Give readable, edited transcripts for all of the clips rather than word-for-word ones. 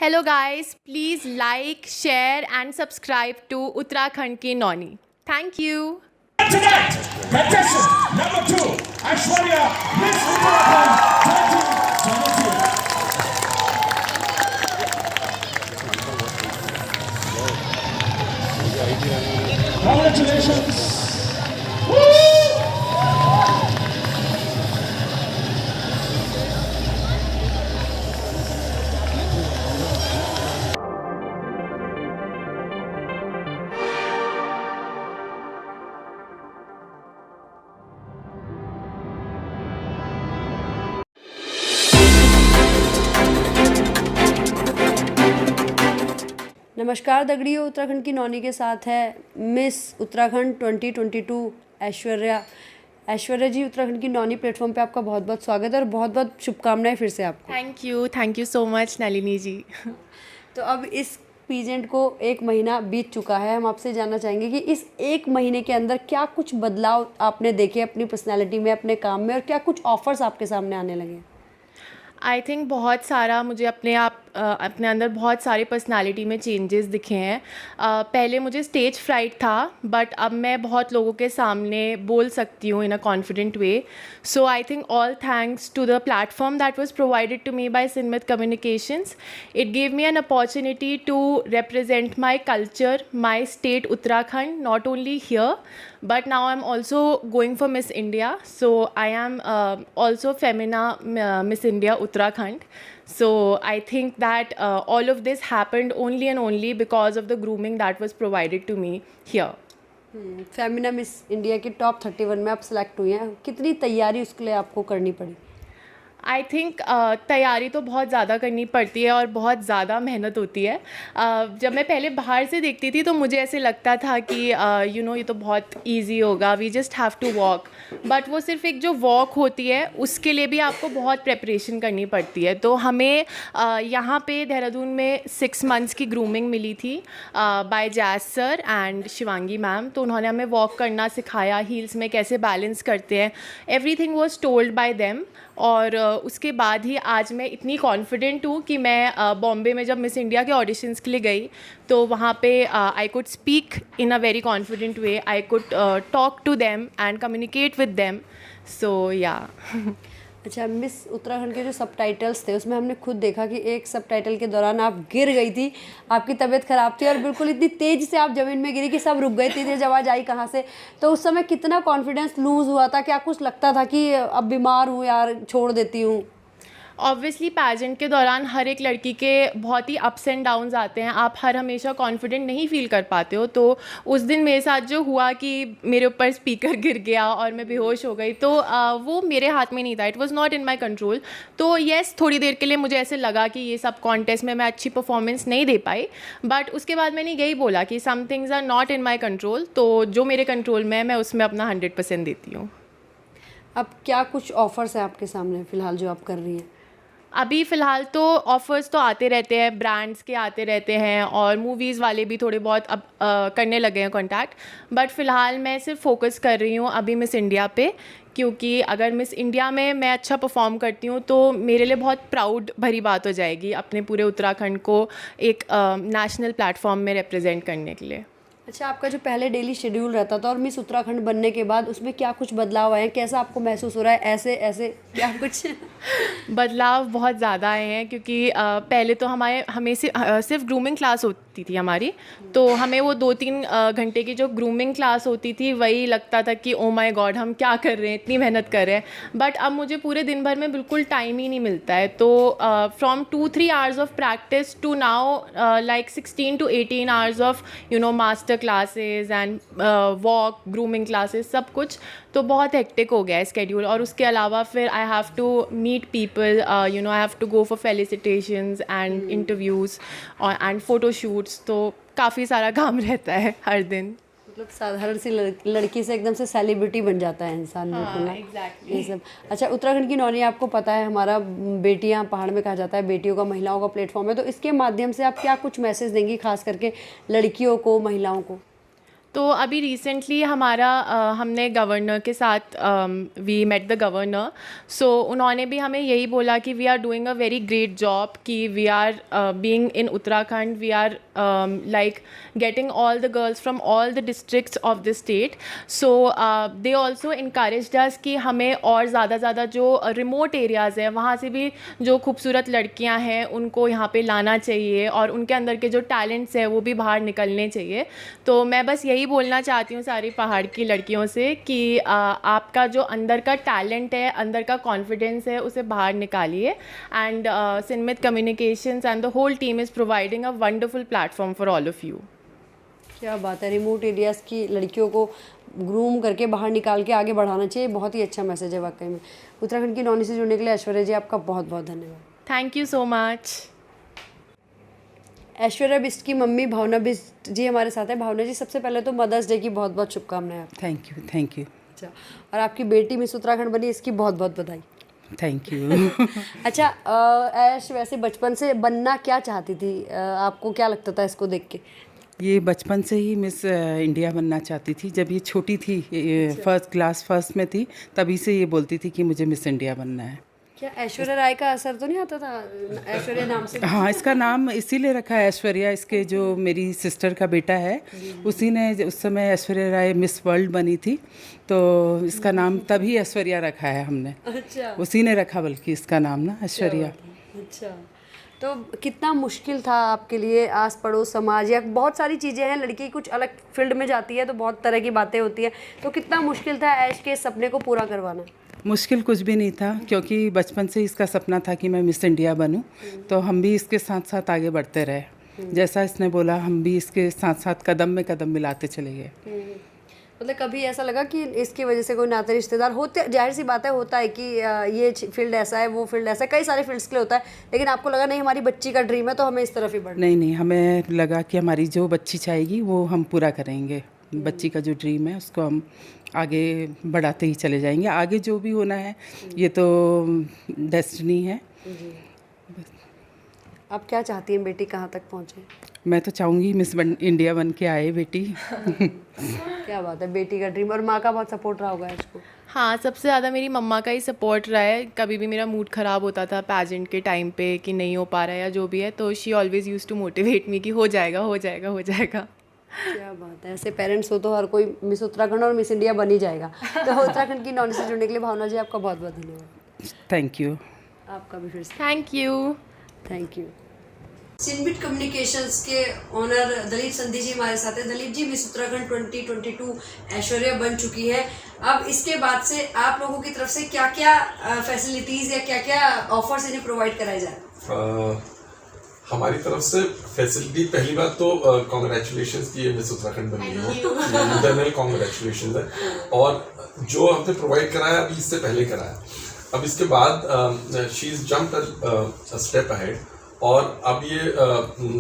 Hello guys, please like, share and subscribe to Uttarakhand Ki Noni. Thank you. Tonight, contestant number 2, Aishwarya, Miss Uttarakhand 2022. Congratulations. नमस्कार दगड़ियों, उत्तराखंड की नौनी के साथ है मिस उत्तराखंड 2022 ऐश्वर्या। ऐश्वर्या जी, उत्तराखंड की नौनी प्लेटफॉर्म पे आपका बहुत बहुत स्वागत है और बहुत बहुत शुभकामनाएं फिर से आपको। Thank you so much Nalini ji. तो अब इस पीजेंट को 1 महीना बीत चुका है। हम आपसे जानना चाहेंगे कि इस 1 महीने के अंदर क्या कुछ बदलाव आपने देखे अपनी पर्सनैलिटी में, अपने काम में, और क्या कुछ ऑफर्स आपके सामने आने लगे? आई थिंक बहुत सारा मुझे अपने अंदर बहुत सारे पर्सनालिटी में चेंजेस दिखे हैं। पहले मुझे स्टेज फ्राइट था, बट अब मैं बहुत लोगों के सामने बोल सकती हूँ in a confident way. So I think all thanks to the platform that was provided to me by Sinmit communications. It gave me an opportunity to represent my culture, my state Uttarakhand, not only here, but now I'm also going for Miss India. So I am also Femina Miss India Uttarakhand. So I think that all of this happened only and only because of the grooming that was provided to me here. Femina miss India की top 31 में आप select हुई हैं। कितनी तैयारी उसके लिए आपको करनी पड़ी? आई थिंक तैयारी तो बहुत ज़्यादा करनी पड़ती है और बहुत ज़्यादा मेहनत होती है। जब मैं पहले बाहर से देखती थी तो मुझे ऐसे लगता था कि ये तो बहुत इजी होगा, we just have to walk. But वो सिर्फ एक जो वॉक होती है उसके लिए भी आपको बहुत प्रेपरेशन करनी पड़ती है। तो हमें यहाँ पे देहरादून में 6 मंथ्स की ग्रूमिंग मिली थी by Jazz sir and Shivangi ma'am. तो उन्होंने हमें वॉक करना सिखाया, हील्स में कैसे बैलेंस करते हैं, everything was told by them. और उसके बाद ही आज मैं इतनी कॉन्फिडेंट हूँ कि मैं बॉम्बे में जब मिस इंडिया के ऑडिशंस के लिए गई तो वहाँ पे I could speak in a very confident way, I could talk to them and communicate with them. So yeah अच्छा, मिस उत्तराखंड के जो सबटाइटल्स थे उसमें हमने खुद देखा कि एक सबटाइटल के दौरान आप गिर गई थी, आपकी तबीयत ख़राब थी और बिल्कुल इतनी तेज़ से आप ज़मीन में गिरी कि सब रुक गए थे आवाज़ आई कहाँ से। तो उस समय कितना कॉन्फिडेंस लूज़ हुआ था? क्या कुछ लगता था कि अब बीमार हूँ यार, छोड़ देती हूँ? ऑब्वियसली पैजेंट के दौरान हर एक लड़की के बहुत ही अप्स एंड डाउन्स आते हैं, आप हमेशा कॉन्फिडेंट नहीं फील कर पाते हो। तो उस दिन मेरे साथ जो हुआ कि मेरे ऊपर स्पीकर गिर गया और मैं बेहोश हो गई, तो वो मेरे हाथ में नहीं था, it was not in my control. तो येस, थोड़ी देर के लिए मुझे ऐसे लगा कि ये सब कॉन्टेस्ट में मैं अच्छी परफॉर्मेंस नहीं दे पाई, बट उसके बाद मैंने यही बोला कि some things are not in my control. तो जो मेरे कंट्रोल में है मैं उसमें अपना 100% देती हूँ। अब क्या कुछ ऑफ़र्स हैं आपके सामने फ़िलहाल जो आप कर रही हैं? अभी फ़िलहाल तो ऑफ़र्स तो आते रहते हैं, ब्रांड्स के आते रहते हैं और मूवीज़ वाले भी थोड़े बहुत अब करने लगे हैं कॉन्टैक्ट। बट फ़िलहाल मैं सिर्फ फोकस कर रही हूँ अभी मिस इंडिया पे, क्योंकि अगर मिस इंडिया में मैं अच्छा परफॉर्म करती हूँ तो मेरे लिए बहुत प्राउड भरी बात हो जाएगी अपने पूरे उत्तराखंड को एक नेशनल प्लेटफॉर्म में रिप्रेजेंट करने के लिए। अच्छा, आपका जो पहले डेली शेड्यूल रहता था और मिस उत्तराखंड बनने के बाद उसमें क्या कुछ बदलाव आए हैं? कैसा आपको महसूस हो रहा है? ऐसे ऐसे क्या कुछ बदलाव बहुत ज़्यादा आए हैं, क्योंकि पहले तो हमें सिर्फ ग्रूमिंग क्लास होती थी हमारी। तो हमें वो 2-3 घंटे की जो ग्रूमिंग क्लास होती थी वही लगता था कि ओ माय गॉड, हम क्या कर रहे हैं, इतनी मेहनत कर रहे हैं। बट अब मुझे पूरे दिन भर में बिल्कुल टाइम ही नहीं मिलता है। तो from 2-3 hours of practice to now like 16 to 18 hours of master classes and walk, grooming classes, सब कुछ। तो बहुत हेक्टिक हो गया है स्केड्यूल। और उसके अलावा फिर I have to meet people, I have to go for felicitations and interviews and photoshoots. तो काफ़ी सारा काम रहता है हर दिन। मतलब साधारण सी लड़की से एकदम से सेलिब्रिटी बन जाता है इंसान। बिल्कुल ना, एग्जैक्टली। ये सब। अच्छा, उत्तराखंड की नौनी, आपको पता है हमारा बेटियां पहाड़ में कहा जाता है, बेटियों का, महिलाओं का प्लेटफॉर्म है। तो इसके माध्यम से आप क्या कुछ मैसेज देंगी खास करके लड़कियों को, महिलाओं को? तो अभी रिसेंटली हमारा हमने गवर्नर के साथ we met the governor, so उन्होंने भी हमें यही बोला कि we are doing a very great job, कि we are being in Uttarakhand, we are like getting all the girls from all the districts of the state. So they also encouraged us कि हमें और ज़्यादा जो remote areas हैं वहाँ से भी जो खूबसूरत लड़कियाँ हैं उनको यहाँ पे लाना चाहिए, और उनके अंदर के जो टैलेंट्स हैं वो भी बाहर निकलने चाहिए. तो मैं बस यही बोलना चाहती हूँ सारी पहाड़ की लड़कियों से कि आपका जो अंदर का टैलेंट है, अंदर का कॉन्फिडेंस है, उसे बाहर निकालिए. And Sinmit communications and the whole team is providing a wonderful platform for all of you. क्या बात है, रिमोट एरियाज़ की लड़कियों को ग्रूम करके बाहर निकाल के आगे बढ़ाना चाहिए. बहुत ही अच्छा मैसेज है वाकई में. उत्तराखंड की नॉनी से जुड़ने के लिए ऐश्वर्या जी आपका बहुत बहुत धन्यवाद. Thank you so much. Aishwarya Bisht की मम्मी भावना बिस्ट जी हमारे साथ है. भावना जी, सबसे पहले तो मदर्स डे की बहुत बहुत शुभकामनाएं आपको. Thank you. अच्छा, और आपकी बेटी मिस उत्तराखंड बनी, इसकी बहुत बहुत बधाई. Thank you. अच्छा, ऐश वैसे बचपन से बनना क्या चाहती थी? आपको क्या लगता था इसको देख के? ये बचपन से ही मिस इंडिया बनना चाहती थी. जब ये छोटी थी, फर्स्ट में थी, तभी से ये बोलती थी कि मुझे मिस इंडिया बनना है. क्या ऐश्वर्या राय का असर तो नहीं आता था ऐश्वर्या नाम से? हाँ, इसका नाम इसीलिए रखा है ऐश्वर्या. इसके जो मेरी सिस्टर का बेटा है उसी ने उस समय ऐश्वर्या राय मिस वर्ल्ड बनी थी, तो इसका नाम तभी ऐश्वर्या रखा है हमने. अच्छा, उसी ने रखा बल्कि इसका नाम ना ऐश्वर्या. अच्छा. तो कितना मुश्किल था आपके लिए, आस पड़ोस समाज या बहुत सारी चीज़ें हैं, लड़की कुछ अलग फील्ड में जाती है तो बहुत तरह की बातें होती हैं, तो कितना मुश्किल था ऐश के सपने को पूरा करवाना? मुश्किल कुछ भी नहीं था, क्योंकि बचपन से इसका सपना था कि मैं मिस इंडिया बनूं, तो हम भी इसके साथ साथ आगे बढ़ते रहे. जैसा इसने बोला हम भी इसके साथ साथ कदम में कदम मिलाते चले गए. मतलब कभी ऐसा लगा कि इसकी वजह से कोई नाते रिश्तेदार होते, जाहिर सी बात है होता है कि ये फील्ड ऐसा है, वो फील्ड ऐसा है, कई सारे फील्ड्स के लिए होता है, लेकिन आपको लगा नहीं हमारी बच्ची का ड्रीम है तो हमें इस तरफ ही बढ़ना? नहीं, हमें लगा कि हमारी जो बच्ची चाहेगी वो हम पूरा करेंगे. बच्ची का जो ड्रीम है उसको हम आगे बढ़ाते ही चले जाएंगे. आगे जो भी होना है ये तो डेस्टिनी है. आप क्या चाहती हैं बेटी कहाँ तक पहुँचे? मैं तो चाहूँगी मिस इंडिया बन के आए बेटी. क्या बात है, बेटी का ड्रीम. और माँ का बहुत सपोर्ट रहा होगा इसको? हाँ, सबसे ज़्यादा मेरी मम्मा का ही सपोर्ट रहा है. कभी भी मेरा मूड ख़राब होता था पैजेंट के टाइम पे कि नहीं हो पा रहा है या जो भी है, तो she always use to motivate me कि हो जाएगा हो जाएगा हो जाएगा. क्या बात है, ऐसे पेरेंट्स हो तो हर कोई मिस उत्तराखंड और मिस इंडिया बन ही जाएगा. तो उत्तराखंड की नॉन से जुड़ने के लिए भावना जी आपका बहुत बहुत धन्यवाद. Thank you. आपका भी फिर से thank you. Thank you. Sinbit communications के ओनर दलीप संधि जी हमारे साथ हैं. दलीप जी, मिस उत्तराखंड 2022 ऐश्वर्या बन चुकी है. अब इसके बाद से आप लोगों की तरफ से क्या क्या फैसिलिटीज़ या क्या क्या ऑफर्स इन्हें प्रोवाइड कराए जा रहे हैं? हमारी तरफ से फैसिलिटी, पहली बात तो कॉन्ग्रेचुलेशंस कि ये मिस उत्तराखंड बनी है, इंटरनल कॉन्ग्रेचुलेशंस है. और जो हमने प्रोवाइड कराया अभी इससे पहले कराया. अब इसके बाद she is jumped a step ahead, और अब ये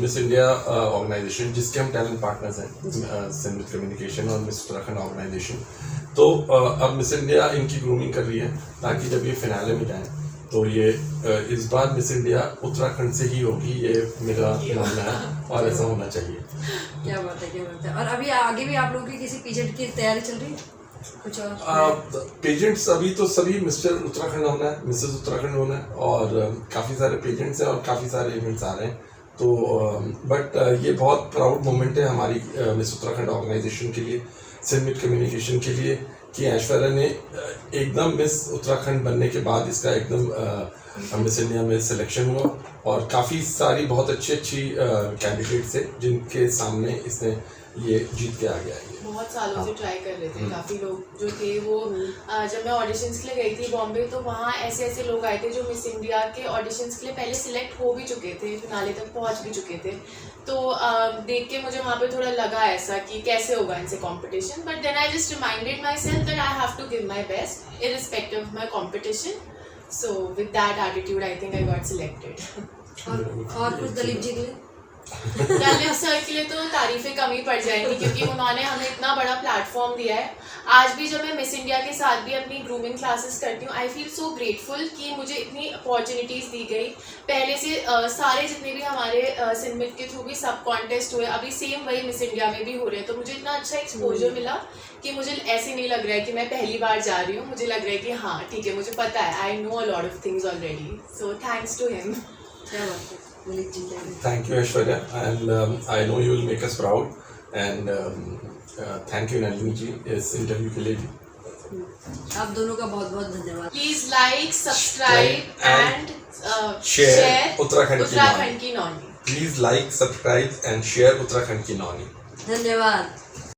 मिस इंडिया ऑर्गेनाइजेशन जिसके हम टैलेंट पार्टनर्स हैं, सिनमित कम्युनिकेशन और मिस उत्तराखंड ऑर्गेनाइजेशन, तो अब मिस इंडिया इनकी ग्रूमिंग कर रही है ताकि जब ये फिनाले में जाएं तो ये इस बार मिस इंडिया उत्तराखंड से ही होगी. ये मेरा मानना है और ऐसा होना चाहिए. क्या बात है, क्या बात है. और अभी आगे भी आप लोगों की किसी पीजेंट की तैयारी चल रही है कुछ और? पेजेंट्स अभी तो सभी मिस्टर उत्तराखंड होना है, मिसेस उत्तराखंड होना है, और काफ़ी सारे पेजेंट्स हैं और काफ़ी सारे इवेंट्स आ रहे हैं. तो बट ये बहुत प्राउड मोमेंट है हमारी मिस उत्तराखंड ऑर्गेनाइजेशन के लिए, सिनमित कम्युनिकेशन के लिए, कि ऐश्वर्या ने एकदम मिस उत्तराखंड बनने के बाद इसका एकदम मिस इंडिया में सिलेक्शन हुआ, और काफ़ी सारी बहुत अच्छी कैंडिडेट्स थे जिनके सामने इसने ये जीत के आ गया है. बहुत सालों से ट्राई कर रहे थे काफ़ी लोग जो थे वो. जब मैं ऑडिशंस के लिए गई थी बॉम्बे, तो वहाँ ऐसे लोग आए थे जो मिस इंडिया के ऑडिशंस के लिए पहले सिलेक्ट हो भी चुके थे, फिनाले तक पहुँच भी चुके थे. तो देख के मुझे वहाँ पे थोड़ा लगा ऐसा कि कैसे होगा इनसे competition. But then I just reminded myself that I have to give my best irrespective of my competition. So with that attitude I think I got selected. और कुछ दलीप जी के लिए? दलीप सर के लिए तो तारीफ़ें कम ही पड़ जाएंगी, क्योंकि उन्होंने हमें इतना बड़ा प्लेटफॉर्म दिया है. आज भी जब मैं मिस इंडिया के साथ भी अपनी ग्रूमिंग क्लासेस करती हूँ, आई फील सो ग्रेटफुल कि मुझे इतनी अपॉर्चुनिटीज़ दी गई। पहले से सारे जितने भी हमारे सिनमिट के थ्रू भी सब कॉन्टेस्ट हुए, अभी सेम वही मिस इंडिया में भी हो रहे हैं, तो मुझे इतना अच्छा एक्सपोजर मिला कि मुझे ऐसे नहीं लग रहा है कि मैं पहली बार जा रही हूँ। मुझे लग रहा है कि हाँ ठीक है, मुझे पता है, I know a lot of things already, so thanks to him. क्या बात है, विनीत जी क्या Thank you, Aishwarya, and I know you will make us proud. And thank you, Nalini ji, इस इंटरव्यू के लिए भी। आप दोनों का बहुत बहुत धन्यवाद। Please like, subscribe and share Uttarakhand की नौनी। Please like, subscribe and share Uttarakhand की नौनी। धन्यवाद।